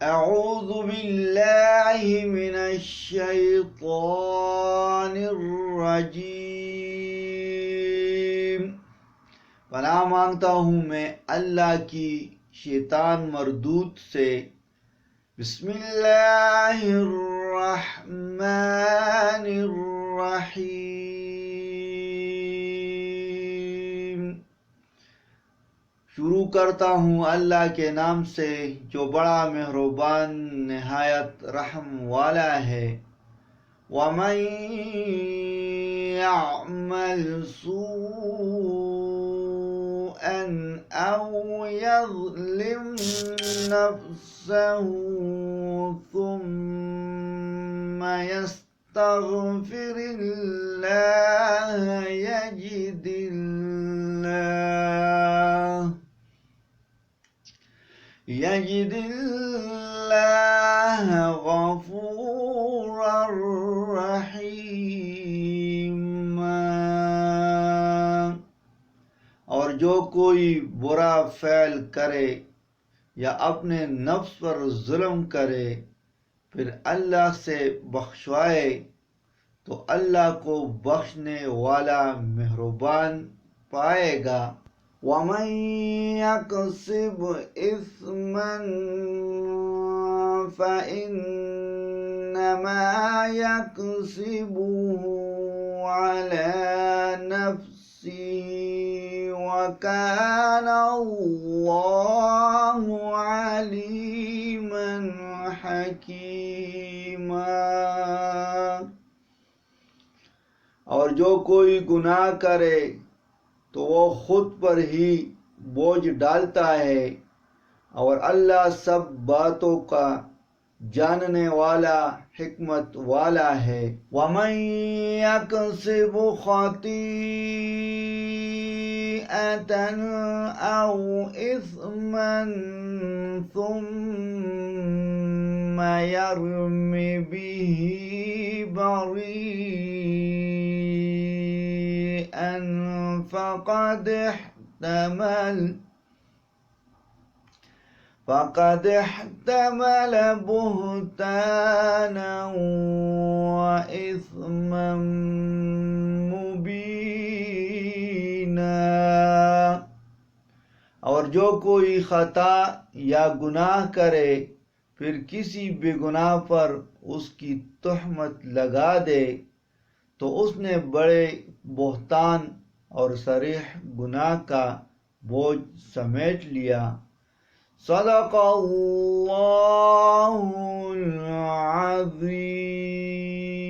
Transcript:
اعوذ باللہ من الشیطان الرجیم، پناہ مانگتا ہوں میں اللہ کی شیطان مردود سے۔ بسم اللہ الرحمن الرحیم، شروع کرتا ہوں اللہ کے نام سے جو بڑا مہربان نہایت رحم والا ہے۔ وَمَن يَعْمَلْ سُوءًا أَوْ يَظْلِمْ نَفْسَهُ ثُمَّ يَسْتَغْفِرِ اللَّهَ يَجِدِ اللَّهَ غَفُورًا رَحِيمًا۔ اور جو کوئی برا فعل کرے یا اپنے نفس پر ظلم کرے پھر اللہ سے بخشوائے تو اللہ کو بخشنے والا مہربان پائے گا۔ وَمَن يَكْسِبْ إِثْمًا فَإِنَّمَا يَكْسِبُهُ عَلَى نَفْسِهِ وَكَانَ اللَّهُ عَلِيمًا حَكِيمًا۔ اور جو کوئی گناہ کرے تو وہ خود پر ہی بوجھ ڈالتا ہے، اور اللہ سب باتوں کا جاننے والا حکمت والا ہے۔ وَمَن يَكْسِبْ خَطِيئَةً أَوْ إِثْمًا ثُمَّ يَرْمِ بِهِ بَرِيئًا فقد احتمل بهتانا وإثما مبینا۔ اور جو کوئی خطا یا گناہ کرے پھر کسی بے گناہ پر اس کی تہمت لگا دے تو اس نے بڑے بہتان اور صریح گناہ کا بوجھ سمیٹ لیا۔ صدق اللہ العظیم۔